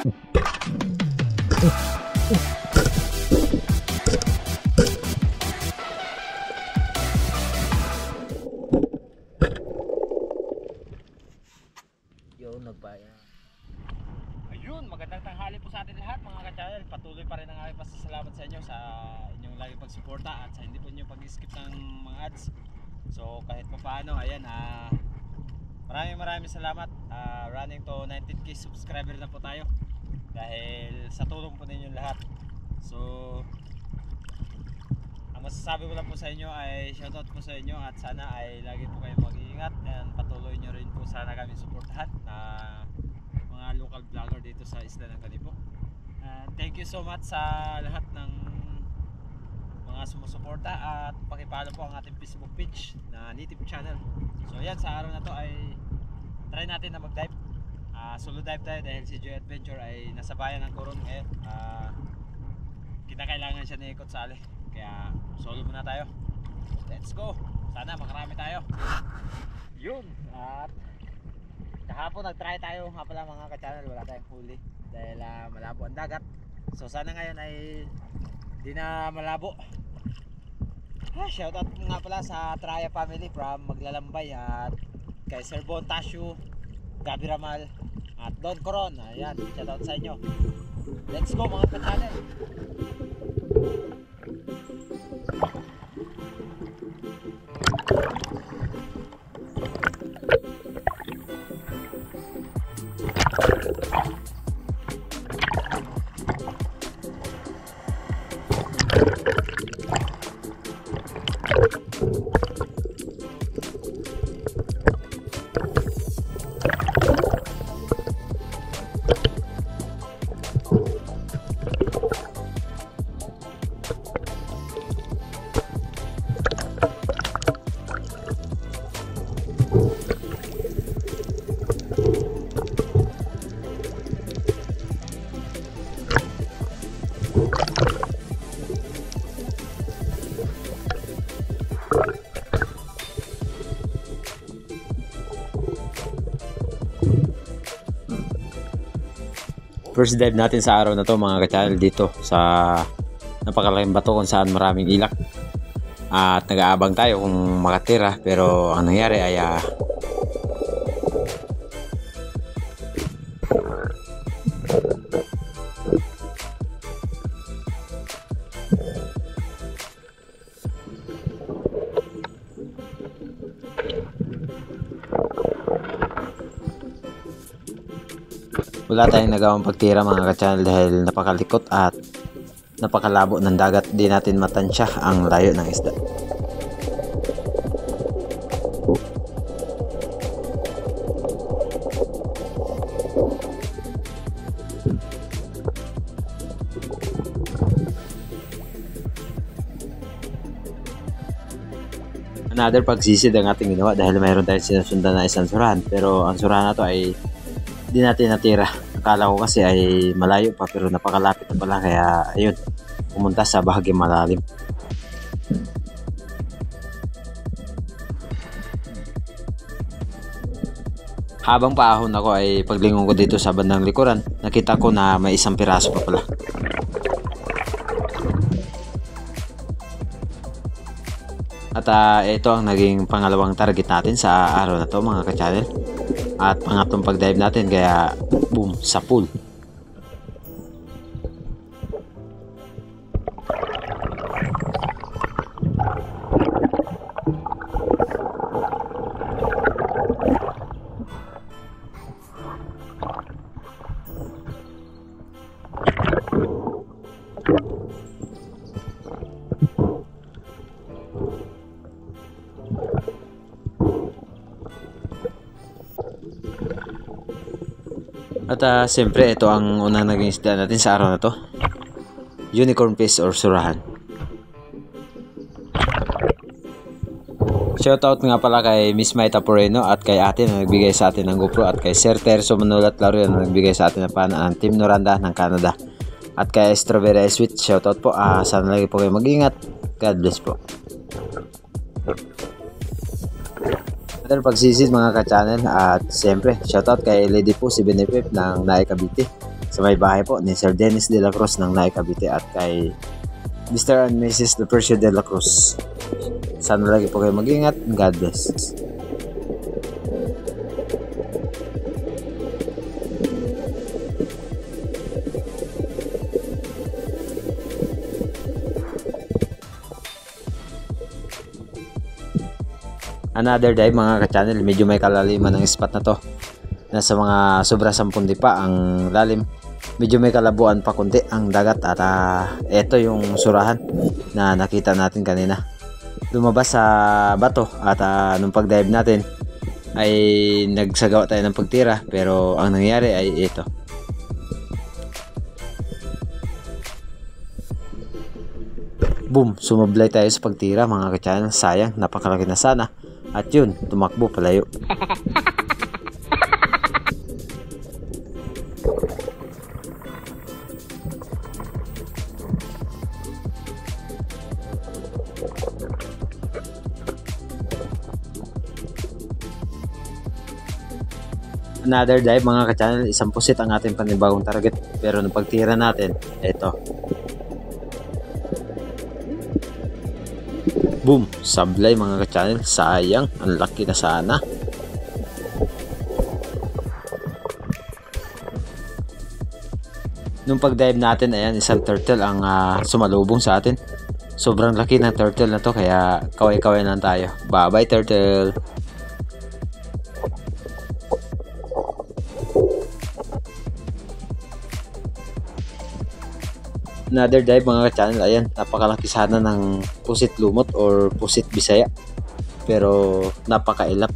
Yun, nagpaya. Ayun, magandang tanghali po sa atin lahat mga ka-channel. Patuloy pa rin ang aking pasasalamat sa inyo sa inyong laging pagsuporta at sa hindi po inyo pag-skip ng mga ads. So kahit pa paano, ayan, maraming salamat. Running to 19k subscriber na po tayo dahil sa tulong po ninyo lahat. So ang masasabi ko lang po sa inyo ay shoutout po sa inyo at sana ay lagi po kayo mag-iingat and patuloy nyo rin po sana kami suportahan na mga local vlogger dito sa isla ng Kalibo. Thank you so much sa lahat ng mga sumusuporta at pakipalo po ang ating Facebook page na Native Channel. So ayan, sa araw na to ay try natin na mag-dive. Solo dive tayo dahil si Joy Adventure ay nasa bayan ng Coron ngayon. Kinakailangan siya na ikot sali. Kaya solo muna tayo. Let's go. Sana makarami tayo. Yun. At kahapon nag-try tayo nga pala mga ka-channel. Wala tayong huli dahil malabo ang dagat. So sana ngayon ay di na malabo. Shoutout nga pala sa Traya family from Maglalambay at kay Sir Bon Tasio, Gabi Ramal at Don Coron. Ayan, shoutout sa inyo. Let's go mga ka-channel. First dive natin sa araw na to mga ka-channel dito sa napakalaking bato kung saan maraming ilak at nag-aabang tayo kung makatira, pero ang nangyari ay wala tayong nagawang pagtira mga ka-channel dahil napakalikot at napakalabo ng dagat. Di natin matansya ang layo ng isda. Another pagsisid ang ating ginawa dahil mayroon tayong sinusundan na isang surahan, pero ang surahan na to ay di natin natira. Akala ko kasi ay malayo pa pero napakalapit na pala, kaya ayun, pumunta sa bahagi malalim. Habang paahon ako ay paglingon ko dito sa bandang likuran, nakita ko na may isang piraso pa pala. At ito ang naging pangalawang target natin sa araw na to mga ka-channel. At pangatlong pag-dive natin, kaya boom, sa pool. At siyempre ito ang unang naging isda natin sa araw na to, unicorn fish or surahan. Shoutout nga pala kay Miss Maita Poreno at kay ate na nagbigay sa atin ng GoPro, at kay Sir Terso Manulat Laro na nagbigay sa atin ng pana ng Team Noranda ng Canada, at kay Strawberry Sweet. Shoutout po, sana lagi po kayo mag-ingat. God bless po. Pagsisid mga ka-channel, at siyempre shoutout kay Lady po si Benefit ng Nae Cavite, sa may bahay po ni Sir Dennis de la Cruz ng Naik Cavite at kay Mr. and Mrs. Lupercio de la Cruz. Sana lagi po kayo mag-ingat. God bless. Another dive mga ka-channel, medyo may kalaliman ng spot na to. Nasa mga sobra 10 pa ang lalim. Medyo may kalabuan pa kunti ang dagat at ito yung surahan na nakita natin kanina. Lumabas sa bato at nung pag-dive natin ay nagsagawa tayo ng pagtira, pero ang nangyari ay ito. Boom! Sumablay tayo sa pagtira mga ka-channel. Sayang, napakalaki na sana. At yun, tumakbo palayo. Another dive mga ka-channel, isang pusit ang ating panibagong target. Pero nung pagtira natin, eto. Boom! Sablay mga ka-channel. Sayang, ang laki na sana. Nung pag-dive natin, ayan, isang turtle ang sumalubong sa atin. Sobrang laki ng turtle na to, kaya kaway-kaway lang tayo. Bye-bye turtle! Another dive mga ka-channel, ayan, napakalaki sana ng pusit lumot or pusit bisaya, pero napakailap,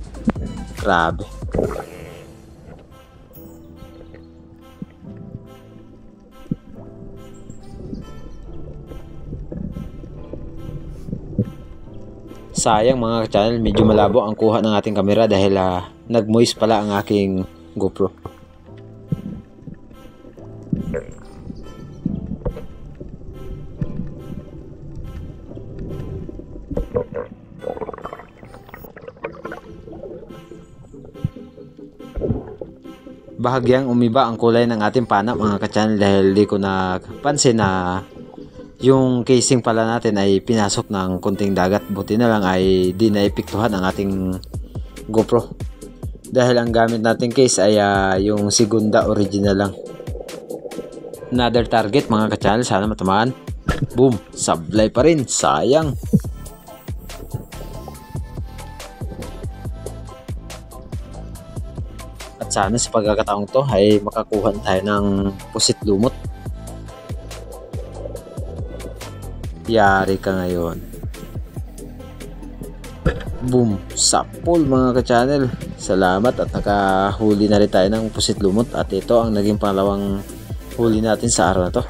grabe. Sayang mga ka-channel, medyo malabo ang kuha ng ating kamera dahil nag-moist pala ang aking GoPro. Bahagyang umiba ang kulay ng ating pana mga ka-channel dahil di ko napansin na yung casing pala natin ay pinasok ng kunting dagat. Buti na lang ay di naepektuhan ang ating GoPro dahil ang gamit nating case ay yung segunda original lang. Another target mga ka-channel, sana matamaan. Boom! Sablay pa rin, sayang. At sana sa pagkakataong to ay makakuha tayo ng pusit lumot. Yari ka ngayon. Boom! Sapol mga ka-channel. Salamat at nakahuli na rin tayo ng pusit lumot. At ito ang naging pangalawang huli natin sa araw na to.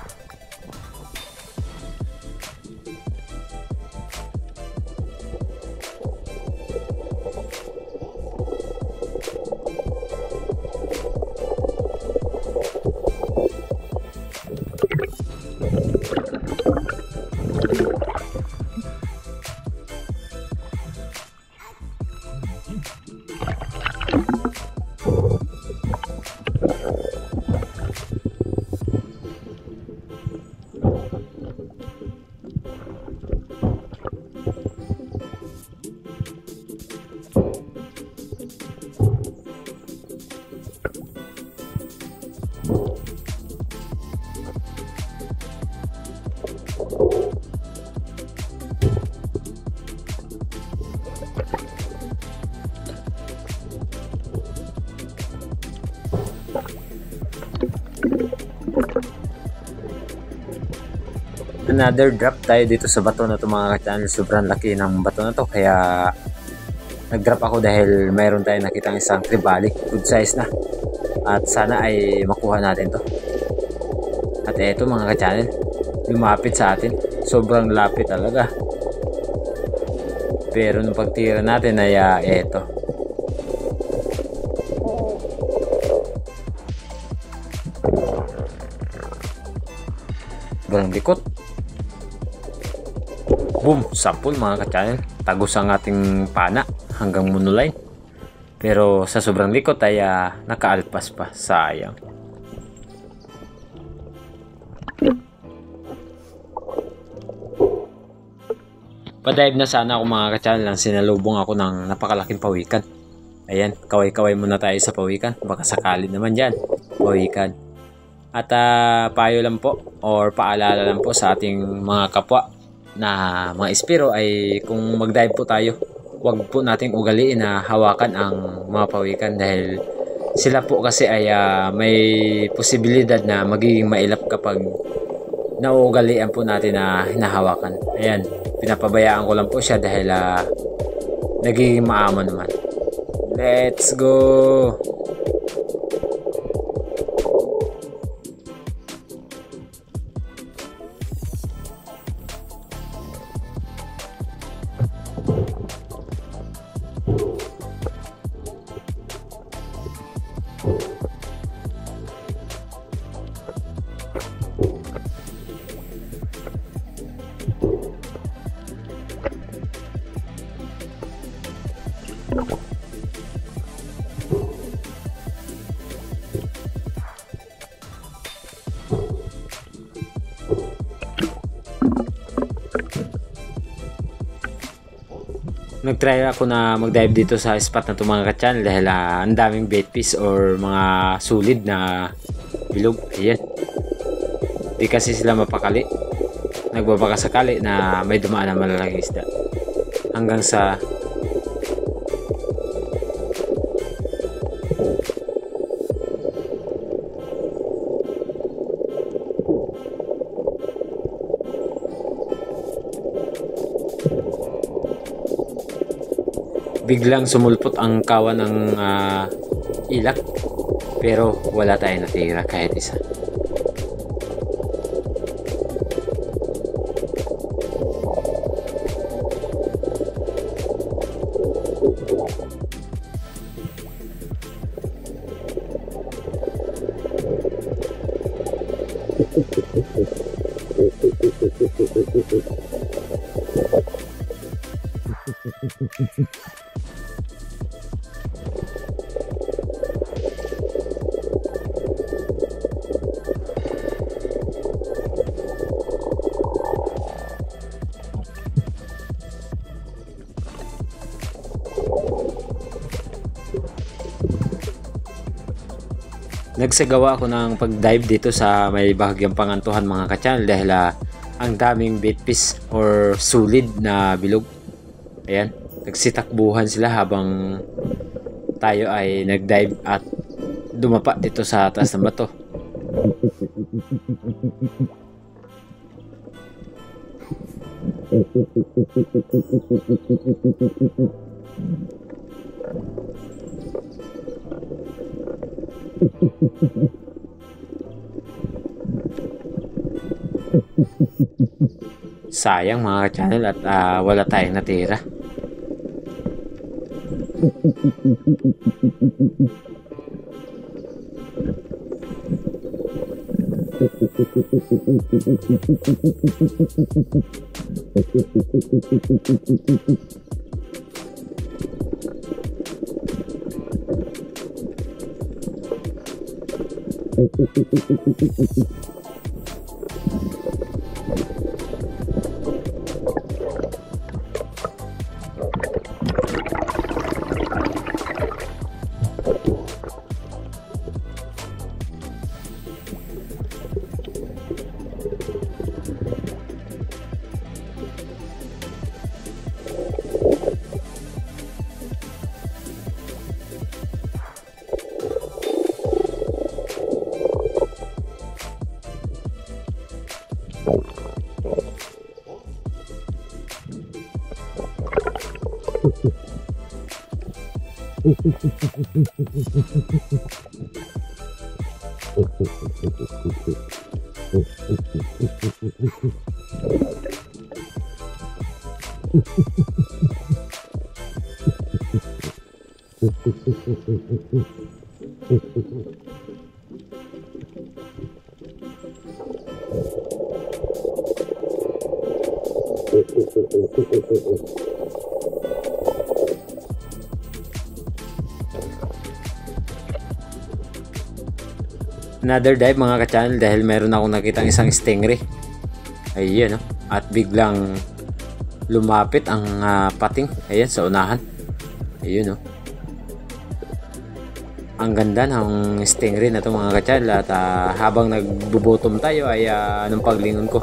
Another drop tayo dito sa bato na to mga ka-channel. Sobrang laki ng bato na to kaya nag-drop ako dahil mayroon tayong nakitang isang tribalik. Good size na at sana ay makuha natin to. At eto mga ka-channel, lumapit sa atin. Sobrang lapit talaga, pero nung pagtira natin ay eto. Sobrang likot. Boom! Sampol mga ka-channel. Tagos ang ating pana hanggang monoline. Pero sa sobrang likot ay nakaalpas pa. Sayang. Pa-dive na sana ako mga ka-channel lang, sinalubong ako ng napakalaking pawikan. Ayan, kaway-kaway muna tayo sa pawikan. Baka sakali naman dyan, pawikan. At payo lang po or paalala lang po sa ating mga kapwa na mga espiro ay kung mag-dive po tayo, wag po nating ugaliin na hawakan ang mga pawikan dahil sila po kasi ay may posibilidad na magiging mailap kapag nauugalian po natin na hinahawakan. Ayan, pinapabayaan ko lang po siya dahil nagiging maamo naman. Let's go! Nag-try ako na mag-dive dito sa spot na ito mga ka-channel dahil ang daming bait fish or mga sulid na bilog. Ayan. Di kasi sila mapakali. Nagbabaka sakali na may dumaan na malalaking isda. Hanggang sa biglang sumulpot ang kawan ng ilak pero wala tayong natira kahit isa. Nagsagawa ako ng pag-dive dito sa may bahagyang Pangantuhan mga ka-channel dahil ang daming bait fish or sulid na bilog. Ayan, nagsitakbuhan sila habang tayo ay nag-dive at dumapa dito sa taas ng bato. Sayang mga ka-channel at wala tayong natira. Another dive mga ka-channel dahil meron akong nakitang isang stingray. Ayun, no? At biglang lumapit ang pating. Ayan, sa unahan. Ayun, oh. Ang ganda ng stingray na ito mga kachal. At habang nagbubutom tayo ay nung paglingon ko,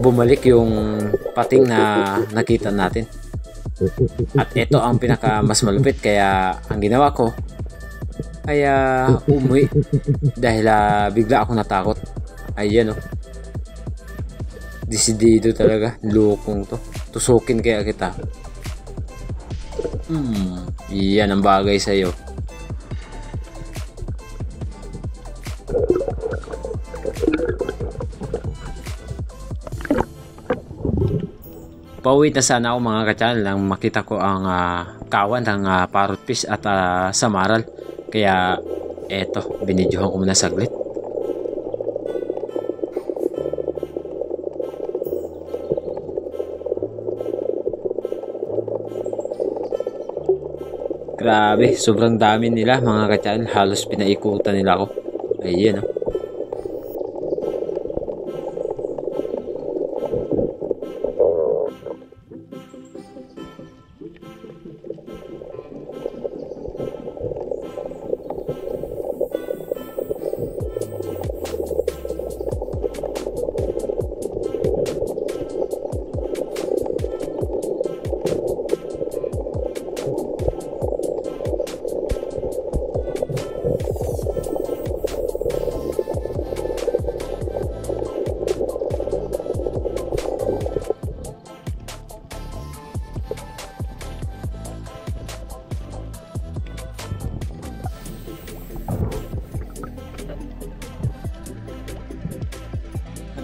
bumalik yung pating na nakita natin. At ito ang pinaka mas malupit. Kaya ang ginawa ko ay umuwi dahil bigla ako natakot. Ayan, oh. Desidido talaga. Lukong to. Tusukin kaya kita. Yan ang bagay sa'yo. Pauwi na sana ako mga ka-channel nang makita ko ang kawan ng parrot fish at samaral. Kaya eto, binidyohan ko muna saglit. Grabe, sobrang dami nila mga ka-channel. Halos pinaikutan nila ako. Ayan, oh.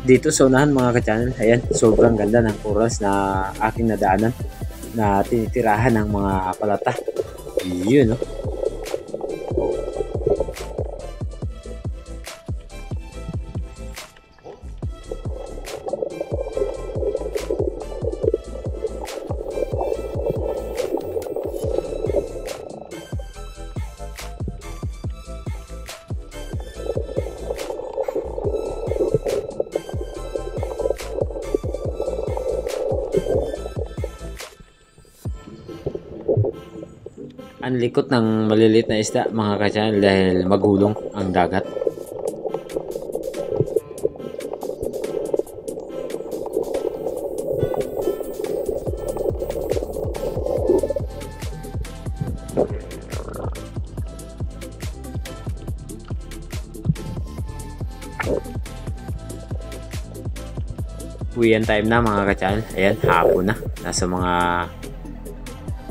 Dito sa unahan mga ka-channel, ayan, sobrang ganda ng oras na aking nadaanan na tinitirahan ng mga palata. Yun, no? Ang likot ng maliliit na isda mga ka-channel dahil magulong ang dagat. Uwian time na mga ka-channel. Ayan, hapon na. Nasa mga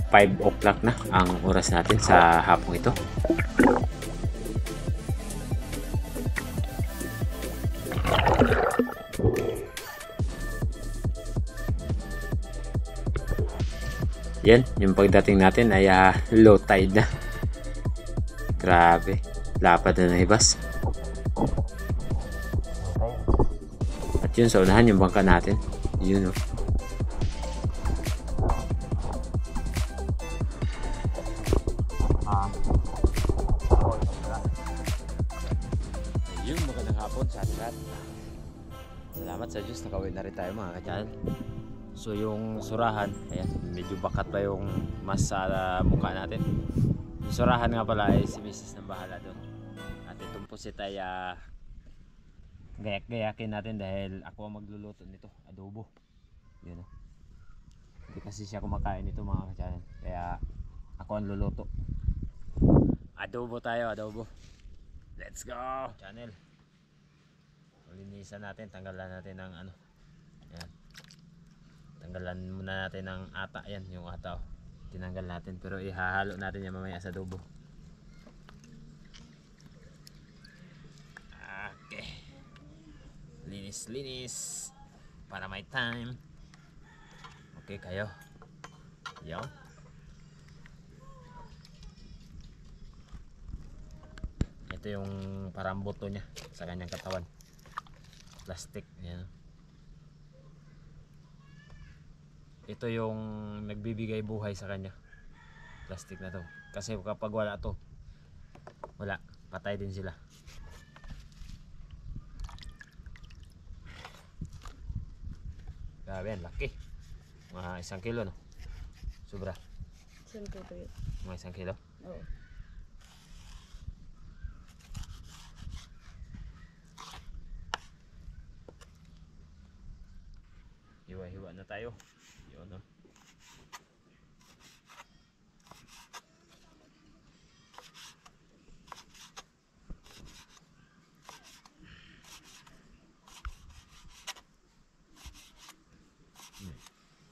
5 o'clock na ang oras natin sa hapong ito. Yan, yung pagdating natin ay low tide na. Grabe, lapad na nahibas. At yun sa unahan yung bangka natin. Yun, oh. Yung magandang hapon sa atin lahat. Salamat sa Diyos, nakawin na rin tayo mga ka-channel. So yung surahan, ayan, medyo bakat pa yung mas sa mukha natin. Yung surahan nga pala ay si Mrs. ng bahala doon. At itong pusit ay gayak-gayakin natin dahil ako ang magluluto nito, adobo. Yun, oh. Hindi kasi siya kumakain nito mga ka-channel, kaya ako ang luluto. Adobo tayo, adobo. Let's go! Channel. Linisan natin, tanggalan natin ng ano. Ayan. Tanggalan muna natin ng ata. Ayan, yung ata. Oh. Tinanggal natin, pero ihahalo natin yan mamaya sa adobo. Okay. Linis, linis. Para may time. Okay kayo. Yan. Ito yung parang buto niya sa kanyang katawan. Plastic. Yan. Ito yung nagbibigay buhay sa kanya. Plastic na to. Kasi kapag wala to, wala. Patay din sila. Grabe yan, laki. Mga 1 kilo, no? Sobra. Saan ko ito yun? Mga 1 kilo. Oo. Hiwa-hiwa na tayo. Yun, no?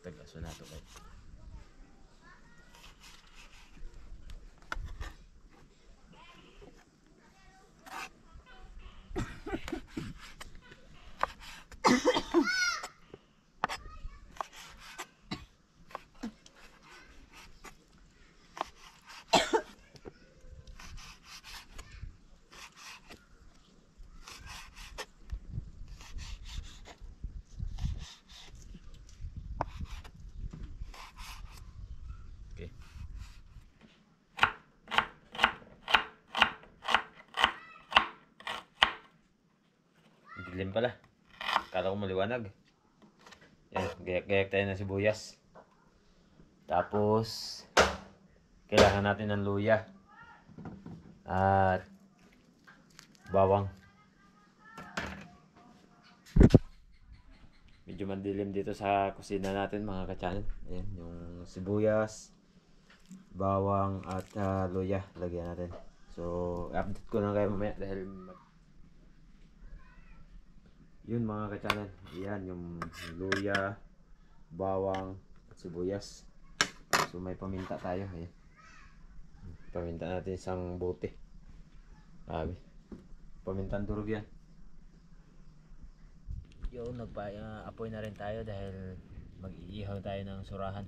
Tagaso na ito kayo. Okay. Dilim pala. Kala ko maliwanag. Yan, gayak-gayak tayo ng sibuyas. Tapos, kailangan natin ng luya. At bawang. Medyo mandilim dito sa kusina natin mga ka-channel. Ayan, yung sibuyas, bawang at luya. Lagyan natin. So, update ko na kayo mamaya dahil yun mga ka-channel. Ayan, yung luya, bawang at sibuyas. So, may paminta tayo. Ayan. Paminta natin isang bote. Sabi. Pamintang durog yan. Yung nagpa-apoy na rin tayo dahil mag-iihaw tayo ng surahan.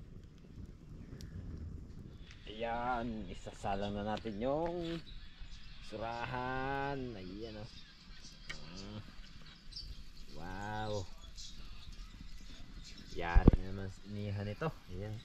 Ayan, isasalang na natin yung surahan. Ayan, oh. Wow. Yari naman inihan ito. Ayan.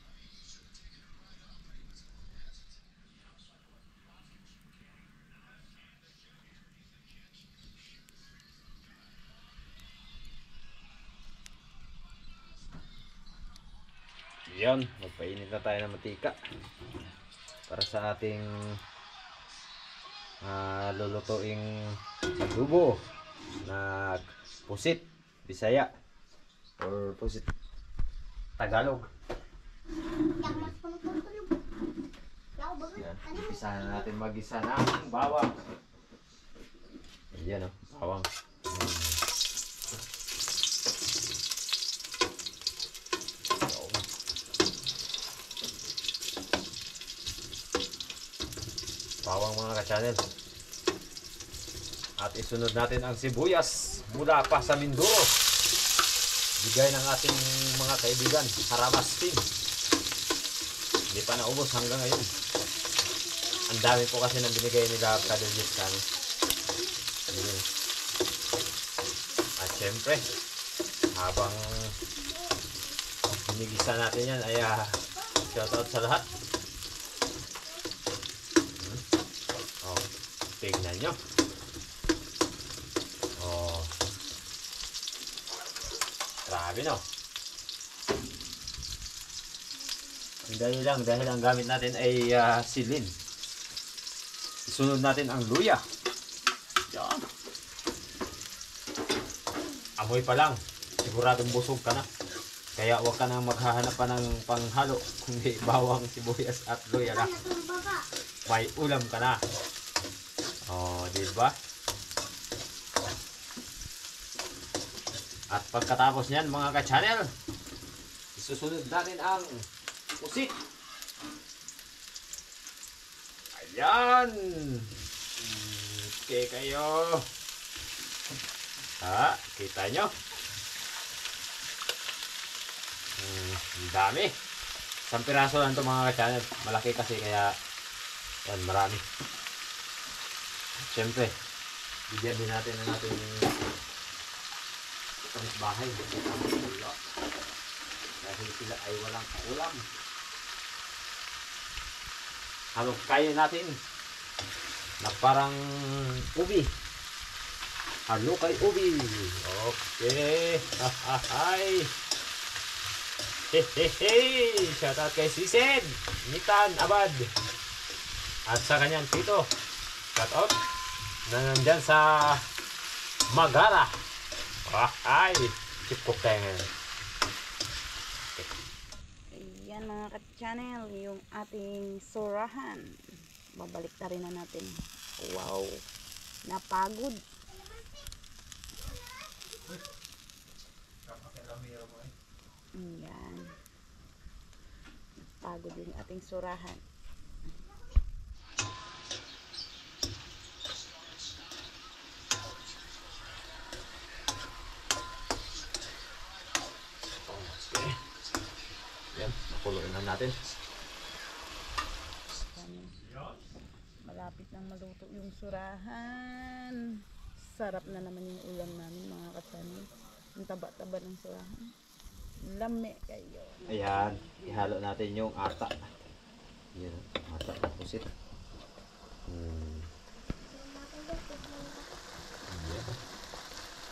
Ayan, magpainit na tayo ng mantika para sa ating lulutuing adobo na pusit Bisaya or pusit Tagalog. Yan, umpisa na natin mag-isa ng bawang. Ayan, oh, bawang. Bawang mga ka-channel. At isunod natin ang sibuyas mula pa sa Mindoro. Bigay ng ating mga kaibigan, Harabas team. Hindi pa naubos hanggang ngayon. Ang dami po kasi nang binigay nila Kadelit sa amin. At syempre, habang binigisa natin yan, ay shoutout sa lahat. Tingnan nyo. Oh. Grabe, no? Dahil ang gamit natin ay silin. Isunod natin ang luya. Yan. Amoy pa lang. Siguradong busog ka na. Kaya huwag ka nang maghahanap pa ng panghalo. Kundi bawang, sibuyas at luya na. May ulam ka na. Oh, di ba? At pagkatapos niyan, mga ka-channel, isusunod natin ang pusit. Ayan. Okay kayo. Kita nyo? Ang dami. Isang piraso lang ito mga ka-channel. Malaki kasi kaya yan, marami. Siyempre, bigyan din natin na natin yung bahay. Dahil sila ay walang ulam. Halog kayo natin na parang ubi. Halo kay ubi. Okay. Hi. Hey, hey, hey! Shoutout kay Sisen, Nitan, Abad. At sa kanyang tito. Shoutout na nandyan sa Magara. Ay! Chipkok tayo ngayon. Ayan mga ka-channel, yung ating surahan. Babalik na rin na natin. Wow! Napagod. Ayan. Napagod yung ating surahan. Okay. Yan, nakuloyin na natin. Malapit nang maluto yung surahan. Sarap na naman yung ulam namin mga ka-channel. Yung taba-taba ng surahan. Lami kayo. Ayan, ihalo natin yung ata. Yan, ata na pusit. Yan.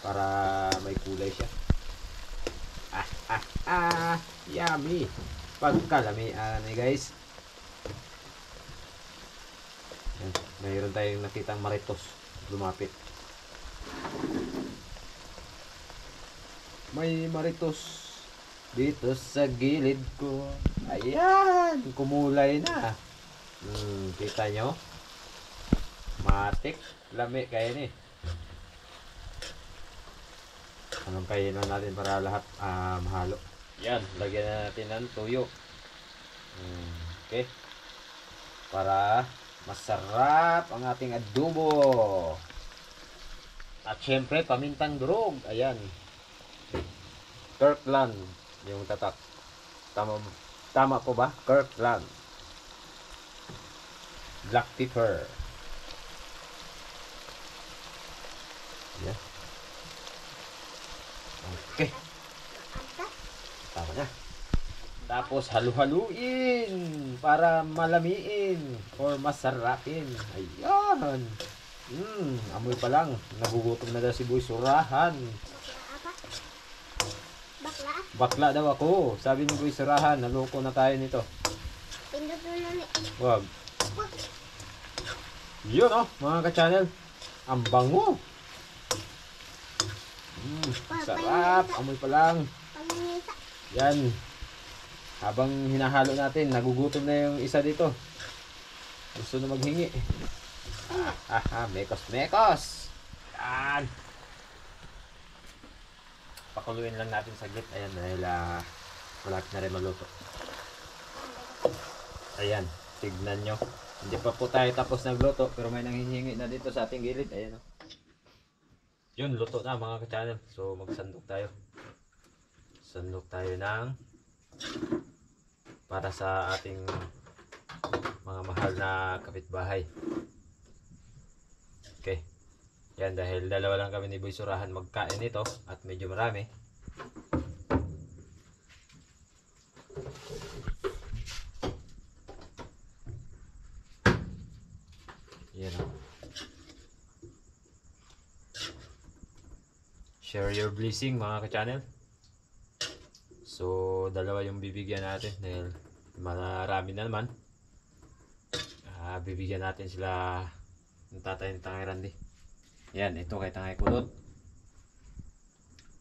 Para may kulay siya. Yummy. Pagkalamian eh guys. Yan, mayroon tayong nakitang maritos lumapit. May maritos dito sa gilid ko. Ayan, kumulay na. Kita nyo? Matik, lami kayo ni. Anong kainan natin para lahat mahalo? Yan, lagyan na natin ng tuyo. Okay. Para masarap ang ating adobo. At syempre, pamintang durog. Ayan. Kirkland yung tatak. Tama po ba? Kirkland. Black pepper. Yeah. Okay. Tama na. Tapos halu-haluin para malamiin or masarapin. Ayan. Amoy pa lang. Nagugutom na daw si Boy Surahan. Bakla daw ako. Sabi ni Boy Surahan, naloko na tayo nito. Wag. Yun oh, mga ka-channel. Ang bango. Sarap. Amoy pa lang. Yan. Habang hinahalo natin, nagugutom na yung isa dito. Gusto na maghingi. Mekos. Yan. Pakuluin lang natin saglit. Ayan, dahil malapit na rin maluto. Ayan, tignan nyo. Hindi pa po tayo tapos nagluto, pero may nanghihingi na dito sa ating gilid. Ayan o. Yun, luto na mga ka-channel. So, magsandok tayo. Sandok tayo ng para sa ating mga mahal na kapitbahay. Okay. Yan, dahil dalawa lang kami ni Boy Surahan magkain nito at medyo marami. Yan o. Share your blessing mga ka-channel. So, dalawa yung bibigyan natin dahil marami na naman. Bibigyan natin sila ng tatay ng Tangay Randy. Yan, ito kay Tangay Kulot.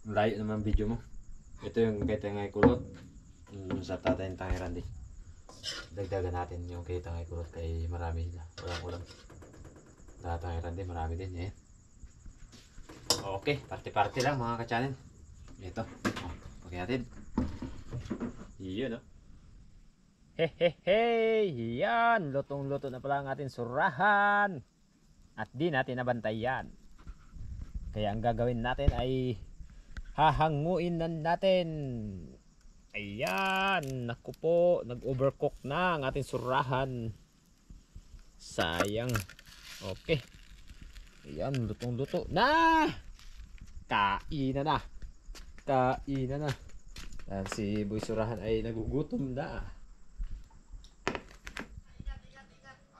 Layo naman video mo. Ito yung kay Tangay Kulot. Sa tatay ng Tangay Randy. Dagdagan natin yung kay Tangay Kulot kay marami sila. Walang ulam. Tangay Randy, marami din. Yan. Okay, party-party lang mga ka-channel. Ito. Okay natin. Yun, no? Hey! Yan! Lutong-luto na pala ang ating surahan. At di natin nabantayan. Kaya ang gagawin natin ay hahanguin na natin. Ayan! Naku po, nag-overcook na ang ating surahan. Sayang. Okay. Ayan, lutong-luto na! Kainan na. Kainan na. At si Boy Surahan ay nagugutom na.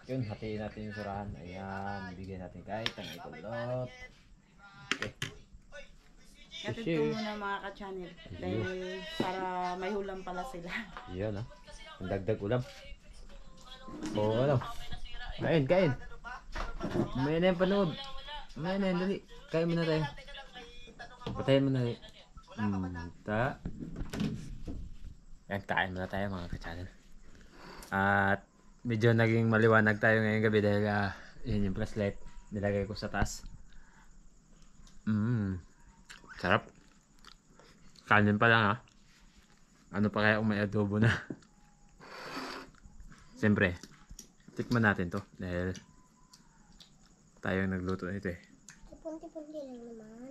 Yun, hatiin natin yung surahan. Ayan, bigyan natin kay Tangay Kulot. Okay. Katid ko share. muna mga ka-channel. Dahil para may hulam pala sila. Yan ang dagdag ulam. Oo, ano? Kain, kain. May na yung panood. May na yun, dali. Kain muna tayo. Patayin muna tayo. Yan, kain muna tayo mga ka-channel. At medyo naging maliwanag tayo ngayong gabi dahil yun yung flashlight nilagay ko sa taas. Sarap. Kanin pa lang ha. Ano pa kaya kung may adobo na? Siyempre, tikman natin to dahil tayo ang nagluto nito eh. Punti-punti lang naman.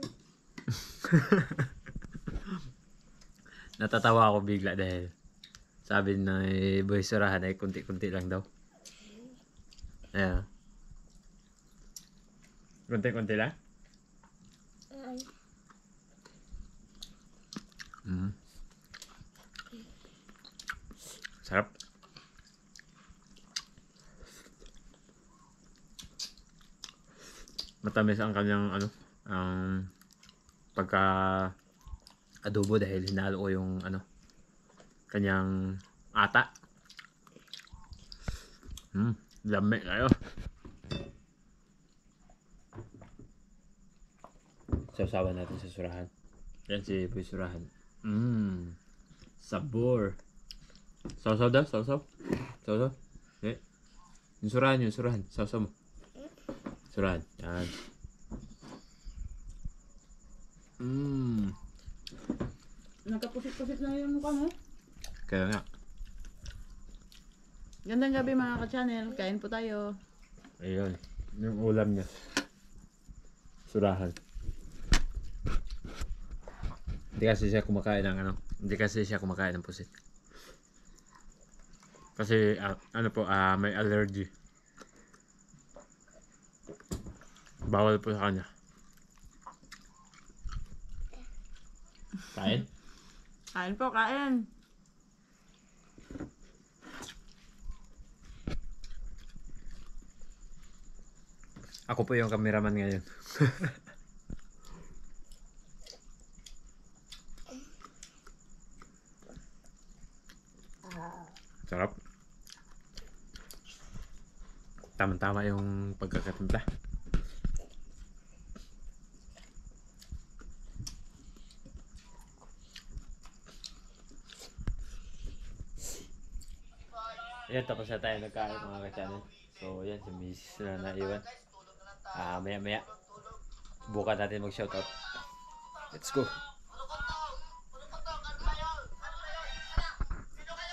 Natatawa ako bigla dahil sabi na Boy Surahan ay kunti-kunti lang daw. Ayan. Kunti-kunti lang? Ay, Sarap. Matamis ang kanyang ang pagka adobo dahil hinalo ko yung kanyang ata. Lami kayo. Sausawan natin sa surahan. Yan si Boy Surahan. Sabor. Sausaw daw, sausaw. Sausaw. Eh. Yung surahan. Sausaw mo. Surahan. Yan. Nagkapusit-pusit na yung mukha mo. Kaya nga. Gandang gabi mga ka-channel. Kain po tayo. Ayun. Yung ulam niya. Surahan. Hindi kasi siya kumakain ng pusit. Kasi may allergy. Bawal po sa kanya. Kain? Kain po, kain. Ako po yung cameraman ngayon. Sarap. Tama-tama yung pagkakatimpla. Ayan, tapos na tayo nagkain mga ka-channel. So, ayan, si Mrs. na naiwan. Maya-maya. Bukan natin mag-shoutout. Let's go.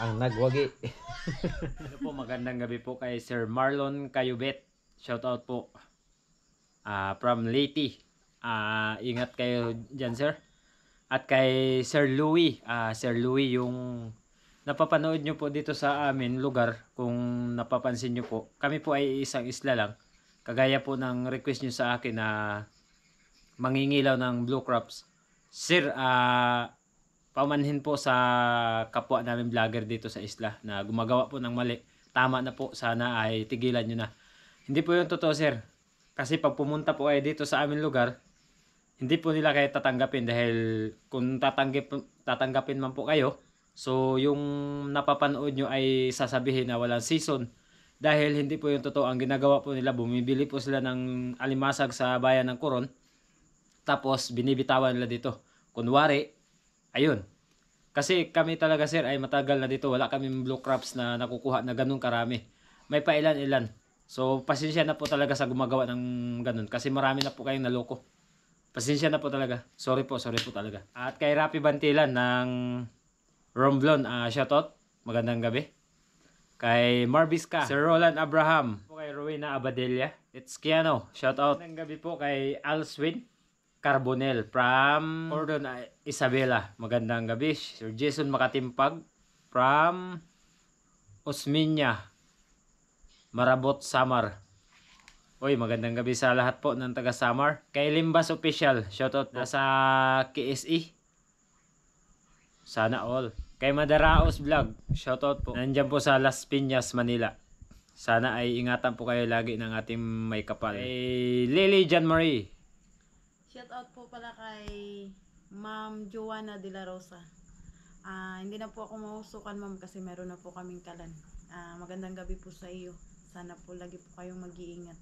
Ang nagwagi. Ano po, magandang gabi po kay Sir Marlon Cayubet. Shoutout po. From Leyte. Ingat kayo dyan, sir. At kay Sir Louie. Sir Louie, yung napapanood nyo po dito sa amin lugar, kung napapansin nyo po, kami po ay isang isla lang. Kagaya po ng request nyo sa akin na mangingilaw ng blue crops. Sir, pamanhin po sa kapwa namin vlogger dito sa isla na gumagawa po ng mali. Tama na po, sana ay tigilan nyo na. Hindi po yung totoo, sir. Kasi pag pumunta po ay dito sa aming lugar, hindi po nila kayo tatanggapin dahil kung tatanggapin man po kayo, so yung napapanood nyo ay sasabihin na walang season dahil hindi po yung totoo. Ang ginagawa po nila, bumibili po sila ng alimasag sa bayan ng Coron, tapos binibitawan nila dito. Kunwari, ayun. Kasi kami talaga, sir, ay matagal na dito. Wala kaming blue crops na nakukuha na ganun karami. May pailan-ilan. So, pasensya na po talaga sa gumagawa ng ganun. Kasi marami na po kayong naloko. Pasensya na po talaga. Sorry po talaga. At kay Rapi Bantilan ng Romblon, shoutout. Magandang gabi. Kay Marvisca, Sir Roland Abraham. Kay Rowena Abadella. It's Kiano. Shoutout. Magandang gabi po kay Alswin Carbonel from Cordon Isabela. Magandang gabi. Sir Jason Makatimpag from Osminya, Marabot, Samar. Uy, magandang gabi sa lahat po ng taga Samar. Kay Limbas Official, shoutout po sa KSE. Sana all. Kay Madaraos Vlog, shoutout po. Nandiyan po sa Las Piñas, Manila. Sana ay ingatan po kayo lagi ng ating may kapal. Kay Lily Jan Marie. Shout out po pala kay Ma'am Joanna de la Rosa. Hindi na po ako mahusukan ma'am kasi meron na po kaming kalan. Magandang gabi po sa iyo. Sana po lagi po kayong mag-iingat.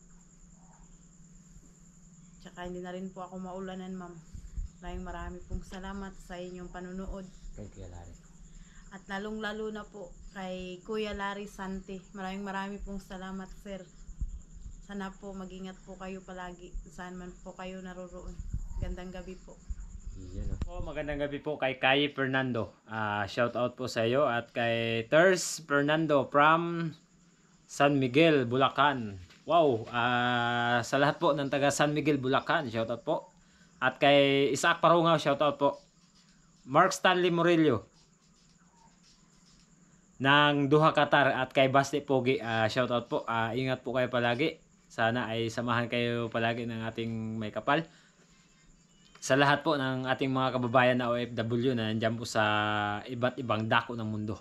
Tsaka hindi na rin po ako maulanan ma'am. Marami pong salamat sa inyong panunood. Kay Kuya Larry. At lalong-lalo na po kay Kuya Larry Sante. Marami pong salamat sir. Sana po mag-ingat po kayo palagi. Saan man po kayo naroroon. Gandang gabi po. Yun, no? Po, magandang gabi po kay Kai Fernando. Shout out po sa iyo at kay Ters Fernando from San Miguel, Bulacan. Wow, sa lahat po ng taga San Miguel, Bulacan, shout out po. At kay Isaac Parungaw, shout out po. Mark Stanley Murillo ng Duha Qatar at kay Basti Pogi, shout out po. Ingat po kayo palagi. Sana ay samahan kayo palagi ng ating may kapal. Sa lahat po ng ating mga kababayan na OFW na nandiyan po sa iba't ibang dako ng mundo.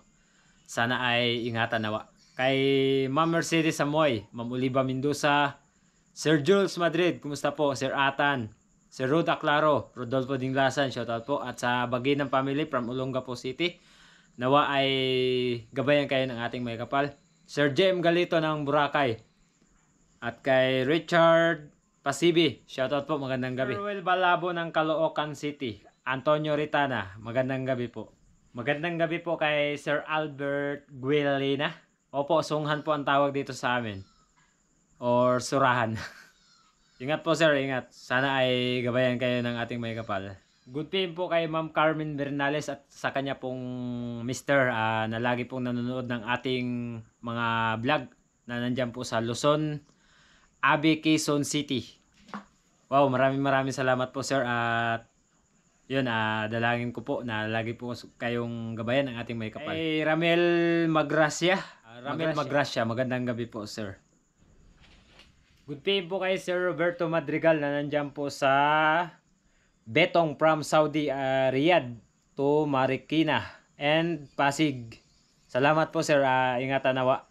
Sana ay ingatan nawa. Kay Ma'am Mercedes Samoy, Ma'am Oliva Mendoza, Sir Jules Madrid, kumusta po? Sir Atan, Sir Rod Aclaro, Rodolfo Dinglasan, shoutout po. At sa Baginang Family from Olongapo City, nawa ay gabayan kayo ng ating may kapal. Sir Jem Galito ng Boracay. At kay Richard Pasibi, shoutout po, magandang gabi. Ruel Balabo ng Caloocan City, Antonio Ritana, magandang gabi po. Magandang gabi po kay Sir Albert Guilina. Opo, sunghan po ang tawag dito sa amin. Or surahan. Ingat po sir, ingat. Sana ay gabayan kayo ng ating may kapal. Good PM po kay Ma'am Carmen Bernales at sa kanya pong Mr. Na lagi pong nanonood ng ating mga vlog na nandyan po sa Luzon, Abe, Quezon City. Wow, maraming salamat po sir at yun, dalangin ko po na lagi po kayong gabayan ng ating may kapal. Kay Ramel Magracia. Ramel Magracia, magandang gabi po sir. Good day po kay Sir Roberto Madrigal na nandyan po sa Betong from Saudi Riyadh to Marikina and Pasig. Salamat po sir, ingatan nawa.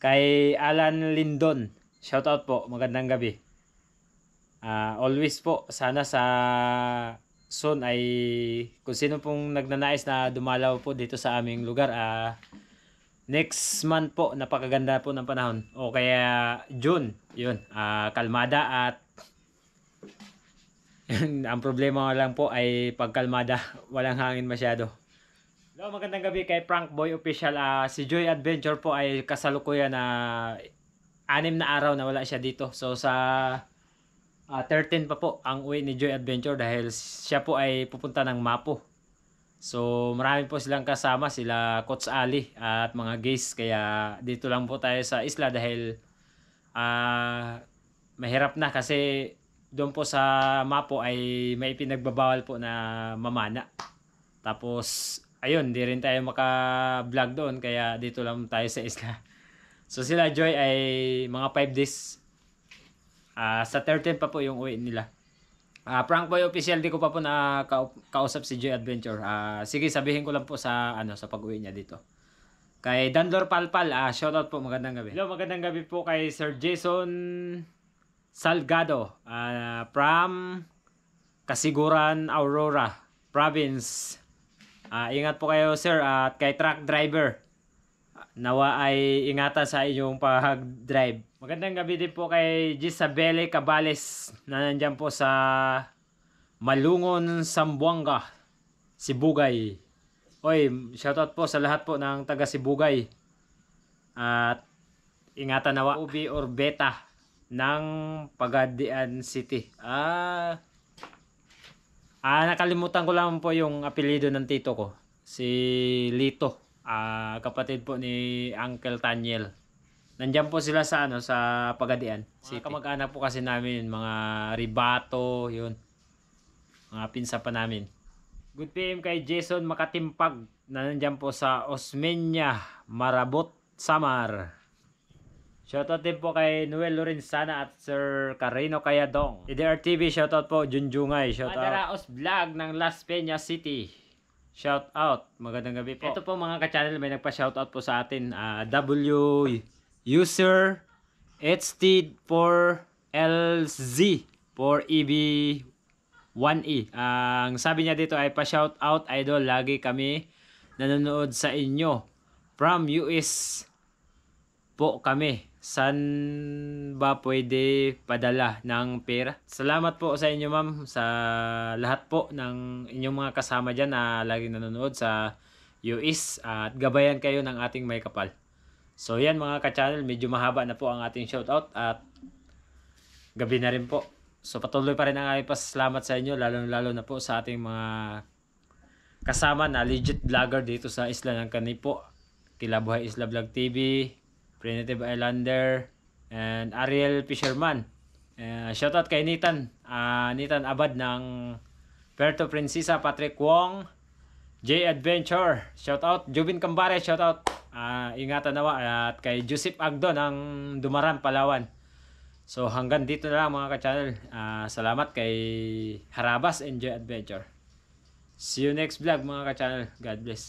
Kay Alan Lindon, shout out po, magandang gabi. Always po, sana sa soon ay kung sino pong nagnanais na dumalaw po dito sa aming lugar, next month po, napakaganda po ng panahon. O kaya June, yun, kalmada at ang problema lang po ay pagkalmada, walang hangin masyado. Hello, magandang gabi kay Frank Boy Official. Si Joy Adventure po ay kasalukuyan na 6 na araw na wala siya dito. So sa 13 pa po ang uwi ni Joy Adventure dahil siya po ay pupunta ng Mapo. So marami po silang kasama, sila Coach Ali at mga guys, kaya dito lang po tayo sa isla dahil mahirap na kasi doon po sa Mapo ay may pinagbabawal po na mamana. Tapos ayun, di rin tayo maka-vlog doon kaya dito lang tayo sa isla. So sila Joy ay mga 5 days. Sa 13 pa po yung uwi nila. Frank Boy Official, di ko pa po na kausap si Joy Adventure. Sige, sabihin ko lang po sa sa pag-uwi niya dito. Kay Dandor Palpal, shoutout po, magandang gabi. Hello, magandang gabi po kay Sir Jason Salgado from Kasiguran, Aurora Province. Ingat po kayo sir, at kay truck driver, nawa ay ingatan sa inyong pag-drive. Magandang gabi din po kay Gisabelle Cabales na nandyan po sa Malungon, Zamboanga, Sibugay. Oy, shoutout po sa lahat po ng taga Sibugay. At ingatan nawa Ubi or Beta ng Pagadian City. Nakalimutan ko lang po yung apelyido ng tito ko. Si Lito. Kapatid po ni Uncle Taniel. Nandiyan po sila sa sa Pagadian City. Mga kamag-anak po kasi namin, mga Ribato, yun. Mga pinsa pa namin. Good PM kay Jason Makatimpag na nandiyan po sa Osmeña, Marabot, Samar. Shoutout din po kay Noel Lorenzana at Sir Carino Cayadong. EDR TV, shoutout po. Junjungay, shoutout. Madaraos Vlog ng Las Peñas City. Shout out. Magandang gabi po. Ito po mga ka-channel, may nagpa-shoutout po sa atin. W user HT4LZ for EB 1E. Ang sabi niya dito ay pa-shout out idol, lagi kami nanonood sa inyo. From US po kami. San ba pwede padala ng pera? Salamat po sa inyo ma'am, sa lahat po ng inyong mga kasama dyan na laging nanonood sa US, at gabayan kayo ng ating may kapal. So yan mga ka-channel, medyo mahaba na po ang ating shoutout at gabi na rin po. So patuloy pa rin ang aking pasalamat sa inyo, lalo na po sa ating mga kasama na legit vlogger dito sa Isla ng Kanipo. Kilabuhay Isla Vlog TV, Primitive Islander, and Ariel Fisherman. Shoutout kay Nitan Abad ng Puerto Princesa, Patrick Wong, J Adventure, shoutout, Jubin Cambare, shoutout, ingatan nawa, at kay Joseph Agdo ng Dumaran, Palawan. So hanggang dito na lang mga ka-channel. Salamat kay Harabas and J Adventure. See you next vlog mga ka-channel. God bless.